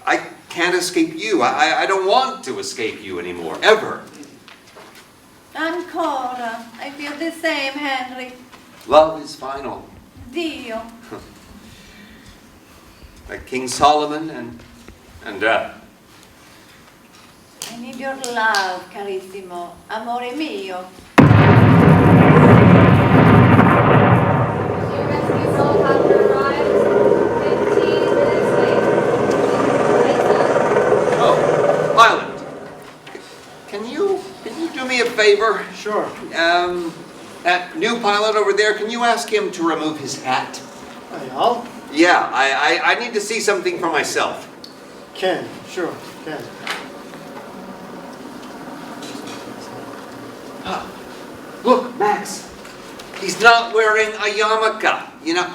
I can't escape you. I don't want to escape you anymore, ever. Ancora. I feel the same, Henry. Love is final. Dio. Like King Solomon and death. I need your love, carissimo. Amore mio. Your rescue helicopter arrives 15 minutes later. Lights up. Oh, pilot. Can you do me a favor? Sure. That new pilot over there, can you ask him to remove his hat? Hey, Al? Yeah, I need to see something for myself. Ken, sure, Ken. Look, Max. He's not wearing a yarmulke. You know,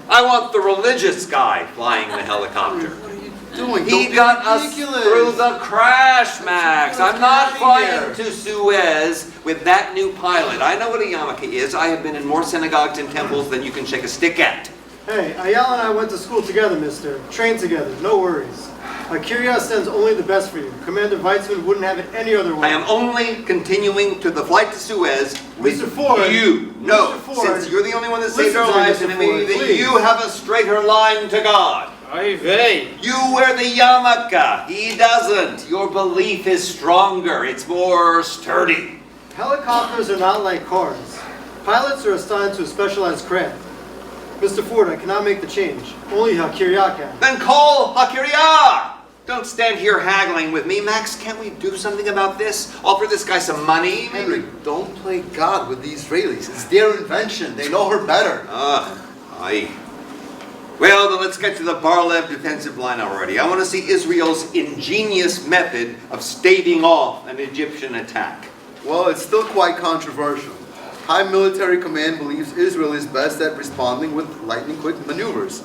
I want the religious guy flying the helicopter. What are you doing? He Don't be got us ridiculous. through the crash, Max. I'm not Get flying outta here. to Suez with that new pilot. I know what a yarmulke is. I have been in more synagogues and temples than you can shake a stick at. Hey, Ayala and I went to school together, mister. Trained together, no worries. Kiryat sends only the best for you. Commander Weitzman wouldn't have it any other way. I am only continuing to the flight to Suez with Mr. Ford. you. No, Mr. Ford. since you're the only one that saved Listen our to me, lives, Mr. and maybe Ford, that please. you have a straighter line to God. Oy vey. You wear the yarmulke. He doesn't. Your belief is stronger. It's more sturdy. Helicopters are not like cars. Pilots are assigned to a specialized craft. Mr. Ford, I cannot make the change. Only Hakirya can. Then call Hakirya! Don't stand here haggling with me. Max, can't we do something about this? Offer this guy some money? Henry, don't play God with the Israelis. It's their invention. They know her better. Aye. Well, then let's get to the Bar-Lev defensive line already. I want to see Israel's ingenious method of staving off an Egyptian attack. Well, it's still quite controversial. High military command believes Israel is best at responding with lightning-quick maneuvers,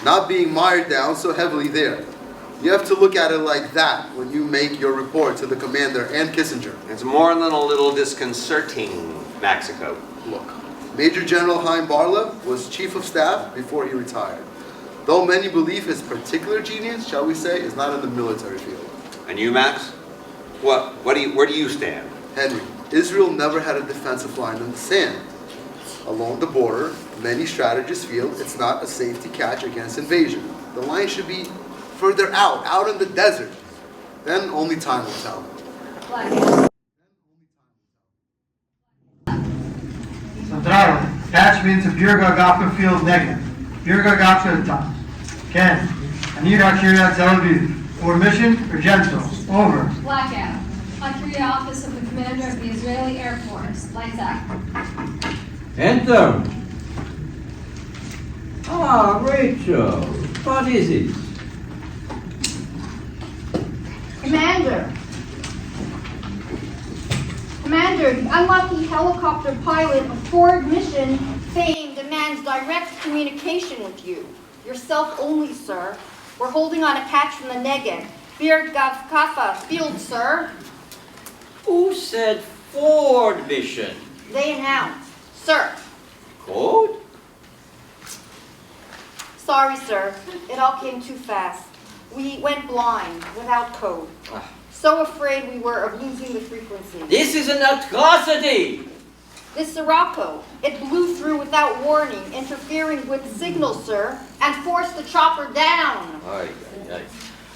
not being mired down so heavily there. You have to look at it like that when you make your report to the commander and Kissinger. It's more than a little disconcerting, Mexico. Look, Major General Chaim Bar-Lev was chief of staff before he retired. Though many believe his particular genius, shall we say, is not in the military field. And you, Max? Where do you stand? Henry, Israel never had a defensive line in the sand. Along the border, many strategists feel it's not a safety catch against invasion. The line should be further out in the desert. Then only time will tell. Centrale, patch me into Birga field negative. Birga top. Ken, I need Hakirya Tel Aviv. For mission or gentle? Over. Blackout. Hakirya office of the commander of the Israeli Air Force. Lights out. Enter. Ah, Rachel. What is it? Commander, the unlucky helicopter pilot of Ford mission fame demands direct communication with you. Yourself only, sir. We're holding on a patch from the Negev. Bir Gavkafa field, sir. Who said Ford mission? They announced. Sir. Code? Sorry, sir. It all came too fast. We went blind, without code. So afraid we were of losing the frequency. This is an atrocity! This Sirocco, it blew through without warning, interfering with signals, sir, and forced the chopper down. Aye.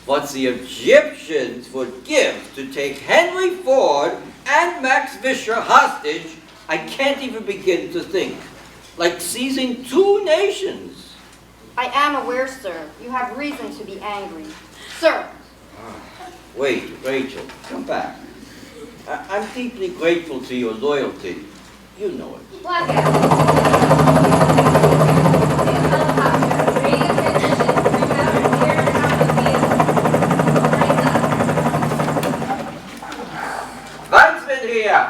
What the Egyptians would give to take Henry Ford and Max Fisher hostage, I can't even begin to think. Like seizing two nations. I am aware, sir. You have reason to be angry. Sir. Wait, Rachel, come back. I'm deeply grateful to your loyalty. You know it. Blackout. Helicopter. Radio transition. Remember, here and out of the field. Weizmann here.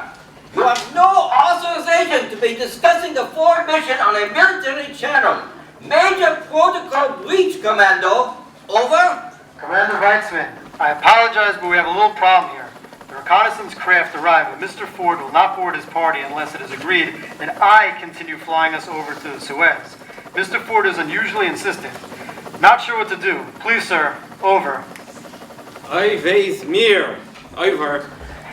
You have no authorization to be discussing the Ford mission on a military channel. Major protocol breach, Commando. Over. Commander Weizmann, I apologize, but we have a little problem here. The reconnaissance craft arrived, but Mr. Ford will not board his party unless it is agreed that I continue flying us over to the Suez. Mr. Ford is unusually insistent. Not sure what to do. Please, sir. Over. Oy vey's mir. Over.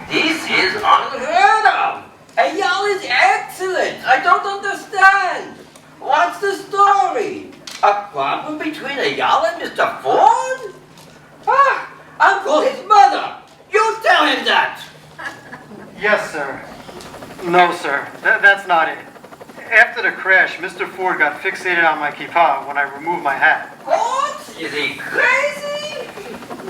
This is unheard of. Eyal is excellent. I don't understand. What's the story? A problem between Eyal and Mr. Ford? I'll call his mother. You tell him that. Yes, sir. No, sir. That's not it. After the crash, Mr. Ford got fixated on my kippah when I removed my hat. What? Is he crazy?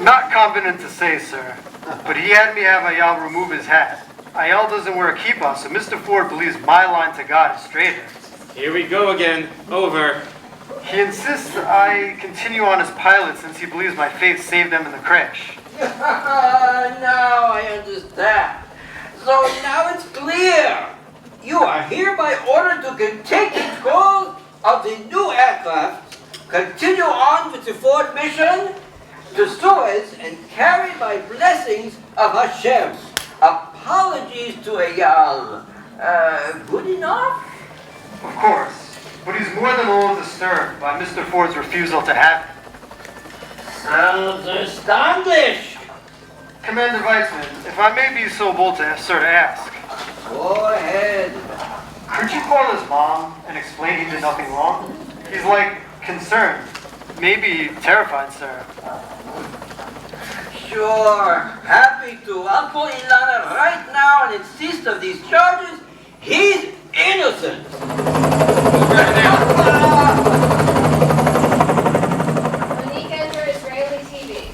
Not confident to say, sir. But he had me have Eyal remove his hat. Eyal doesn't wear a kippah, so Mr. Ford believes my line to God is straighter. Here we go again. Over. He insists I continue on as pilot since he believes my faith saved them in the crash. Now I understand. So now it's clear. You are hereby ordered to take control of the new aircraft, continue on with the Ford mission to Suez, and carry my blessings of Hashem. Apologies to Eyal. Good enough? Of course. But he's more than a little disturbed by Mr. Ford's refusal to have it. Sounds astonished. Commander Weizmann, if I may be so bold to ask. Go ahead. Could you call his mom and explain he did nothing wrong? He's like concerned. maybe terrified, sir. Sure, happy to. I'll pull Ilana right now and insist of these charges. He's innocent. Monique Ender, Israeli TV.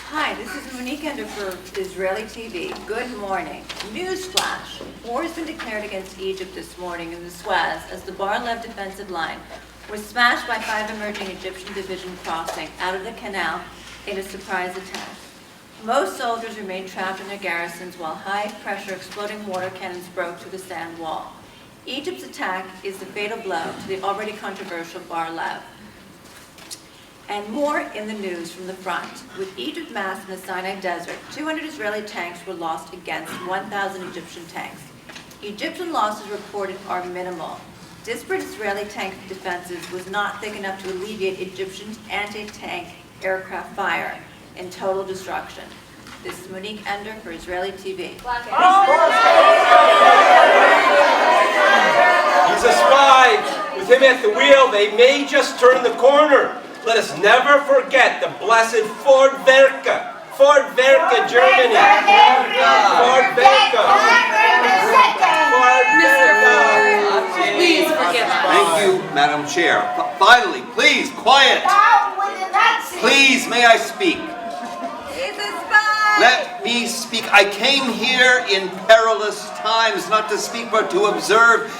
Hi, this is Monique Ender for Israeli TV. Good morning. Newsflash. War has been declared against Egypt this morning in the Suez as the Bar-Lev defensive line was smashed by 5 emerging Egyptian division crossing out of the canal in a surprise attack. Most soldiers remained trapped in their garrisons while high-pressure exploding water cannons broke through the sand wall. Egypt's attack is the fatal blow to the already controversial Bar-Lev. And more in the news from the front. With Egypt massed in the Sinai Desert, 200 Israeli tanks were lost against 1,000 Egyptian tanks. Egyptian losses reported are minimal. Disparate Israeli tank defenses was not thick enough to alleviate Egyptian anti-tank aircraft fire and total destruction. This is Monique Ender for Israeli TV. He's a spy. With him at the wheel, they may just turn the corner. Let us never forget the blessed Ford Werke. Ford Werke, Germany. Ford Werke. Ford Werke. Please forgive us. Thank you, Madam Chair. Finally, please, quiet. Please, may I speak? He's a spy! Let me speak. I came here in perilous times, not to speak, but to observe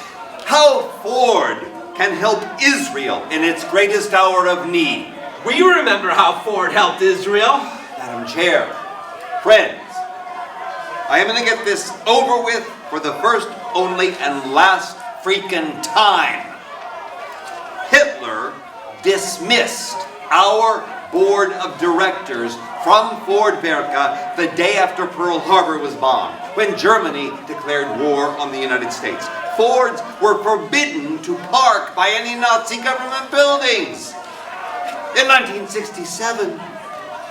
how Ford can help Israel in its greatest hour of need. We remember how Ford helped Israel. Madam Chair, friends, I am going to get this over with for the first, only, and last freaking time. Hitler dismissed our board of directors from Ford Werke the day after Pearl Harbor was bombed, when Germany declared war on the United States. Fords were forbidden to park by any Nazi government buildings. In 1967,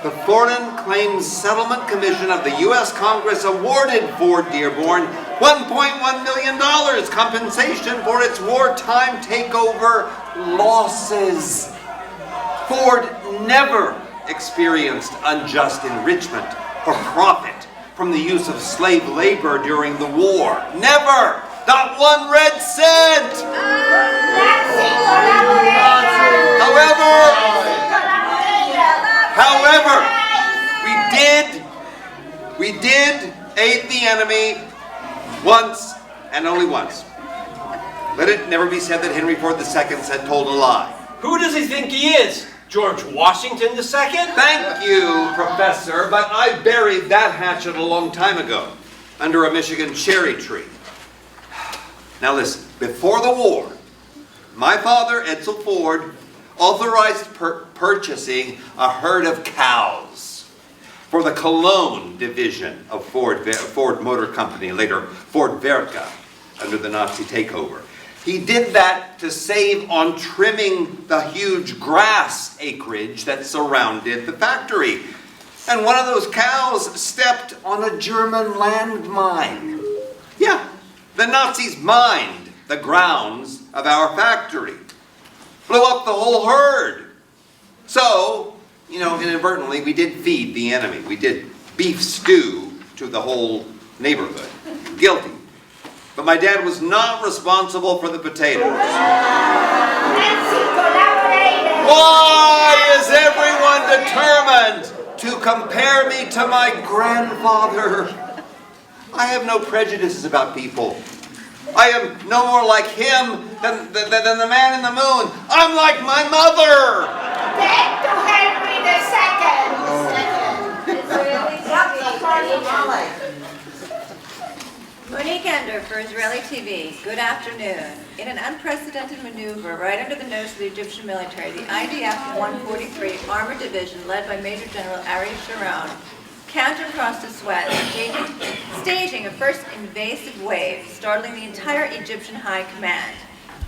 the Foreign Claims Settlement Commission of the U.S. Congress awarded Ford Dearborn $1.1 million compensation for its wartime takeover losses. Ford never experienced unjust enrichment or profit from the use of slave labor during the war. Never! Not one red cent! However, we did aid the enemy once and only once. Let it never be said that Henry Ford II told a lie. Who does he think he is? George Washington II? Thank you, Professor, but I buried that hatchet a long time ago under a Michigan cherry tree. Now listen, before the war, my father, Edsel Ford, authorized purchasing a herd of cows for the Cologne division of Ford Motor Company, later Ford Werke, under the Nazi takeover. He did that to save on trimming the huge grass acreage that surrounded the factory. And one of those cows stepped on a German landmine. Yeah, the Nazis mined the grounds of our factory. Blew up the whole herd. So, inadvertently, we did feed the enemy. We did beef stew to the whole neighborhood. Guilty. But my dad was not responsible for the potatoes. Why is everyone determined to compare me to my grandfather? I have no prejudices about people. I am no more like him than the man in the moon. I'm like my mother. Back to Henry II. Monique Ender for Israeli TV. Good afternoon. In an unprecedented maneuver right under the nose of the Egyptian military, the IDF 143 Armored Division, led by Major General Ariel Sharon, counter-crossed the Suez, staging a first invasive wave, startling the entire Egyptian High Command.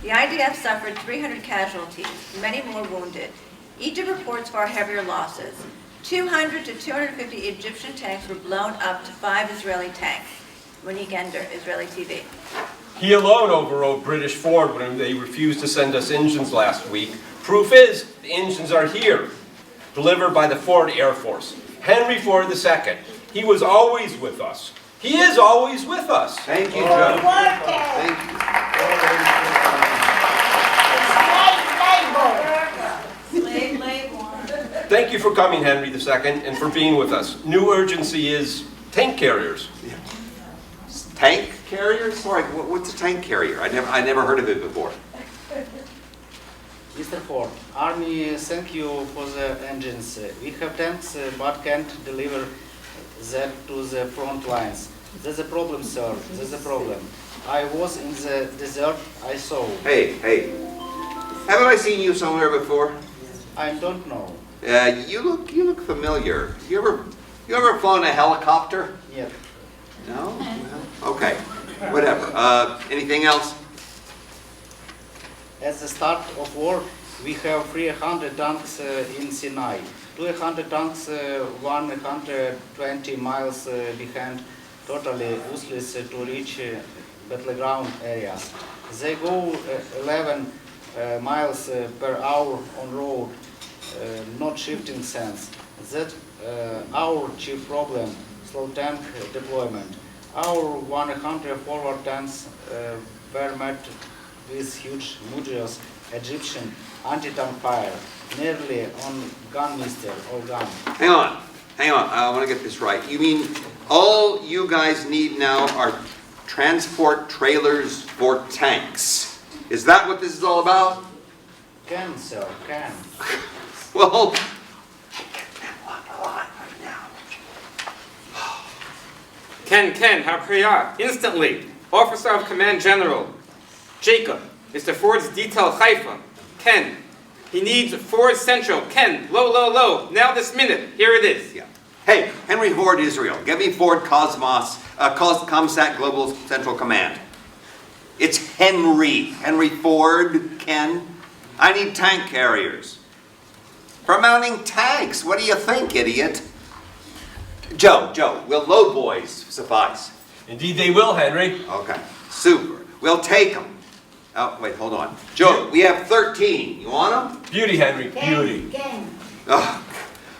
The IDF suffered 300 casualties, many more wounded. Egypt reports far heavier losses. 200 to 250 Egyptian tanks were blown up to 5 Israeli tanks. Monique Ender, Israeli TV. He alone overrode British Ford when they refused to send us engines last week. Proof is, the engines are here, delivered by the Ford Air Force. Henry Ford II. He was always with us. He is always with us. Thank you, Joe. Thank Thank you for coming, Henry II, and for being with us. New urgency is tank carriers. Tank carrier? Sorry, what's a tank carrier? I never heard of it before. Mr. Ford, Army, thank you for the engines. We have tanks, but can't deliver that to the front lines. There's a problem, sir. There's a problem. I was in the desert. I saw. Hey, haven't I seen you somewhere before? I don't know. You look familiar. You ever flown a helicopter? Yeah. No? Okay. Whatever. Anything else? At the start of war, we have 300 tanks in Sinai. 200 tanks 120 miles behind, totally useless to reach battleground areas. They go 11 miles per hour on road, not shifting sense. That our chief problem, slow tank deployment. Our 100 forward tanks were met with huge Muji's Egyptian anti-tank fire, nearly on gun mister or gun. Hang on. I want to get this right. You mean all you guys need now are transport trailers for tanks? Is that what this is all about? Can, sir, can. Well, I get that one a lot right now. Ken, hurry up, instantly. Officer of Command General, Jacob, Mr. Ford's detail Haifa. Ken, he needs Ford Central. Ken, low, now this minute. Here it is. Yeah. Hey, Henry Ford, Israel. Get me Ford Cosmos, ComSat Global Central Command. It's Henry Ford, Ken. I need tank carriers. For mounting tanks. What do you think, idiot? Joe, will load boys suffice? Indeed they will, Henry. Okay, super. We'll take them. Oh, wait, hold on. Joe, we have 13. You want them? Beauty, Henry, beauty. Oh,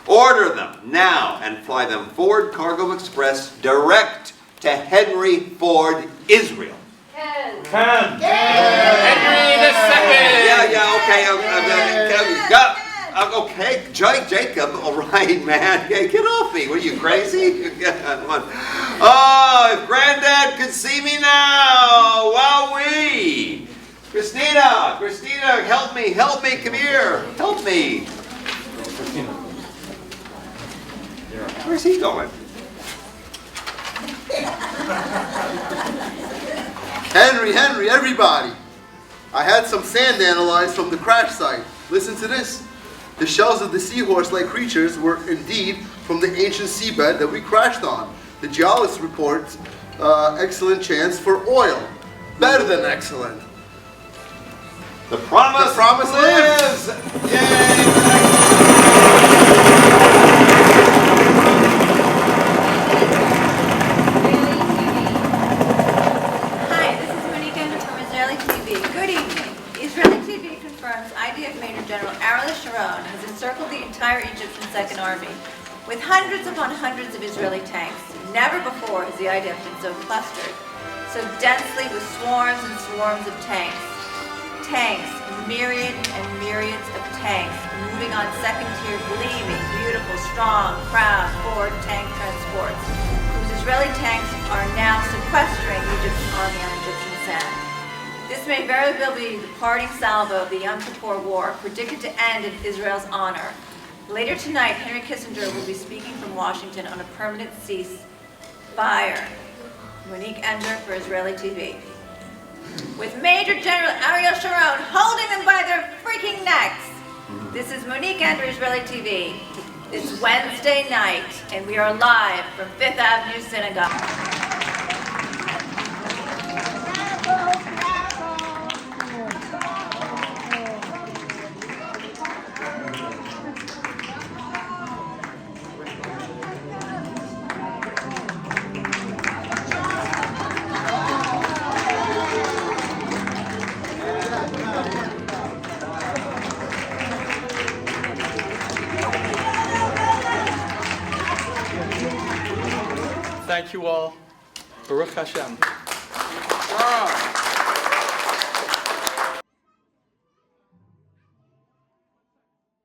order them now and fly them Ford Cargo Express direct to Henry Ford, Israel. Ken. Henry the Second. Yeah, okay. Jacob, all right, man. Yeah, get off me. What are you, crazy? Oh, if Granddad could see me now. Wowee. Christina, help me, come here. Help me. Where's he going? Henry, everybody. I had some sand analyzed from the crash site. Listen to this. The shells of the seahorse-like creatures were indeed from the ancient seabed that we crashed on. The geologist reports excellent chance for oil. Better than excellent. The promise lives! Yay! Hi, this is Monique Ender from Israeli TV. Good evening. Israeli TV confirms IDF Major General Ariel Sharon has encircled the entire Egyptian Second Army with hundreds upon hundreds of Israeli tanks. Never before has the IDF been so clustered, so densely with swarms and swarms of tanks. Tanks, myriad and myriads of tanks, moving on second-tier, gleaming, beautiful, strong, proud Ford tank transports, whose Israeli tanks are now sequestering the Egyptian army on Egyptian sand. This may very well be the parting salvo of the Yom Kippur War, predicted to end in Israel's honor. Later tonight, Henry Kissinger will be speaking from Washington on a permanent ceasefire. Monique Ender for Israeli TV. With Major General Ariel Sharon holding them by their freaking necks. This is Monique Ender, Israeli TV. It's Wednesday night, and we are live from Fifth Avenue Synagogue. Thank you all. Baruch Hashem. Ah.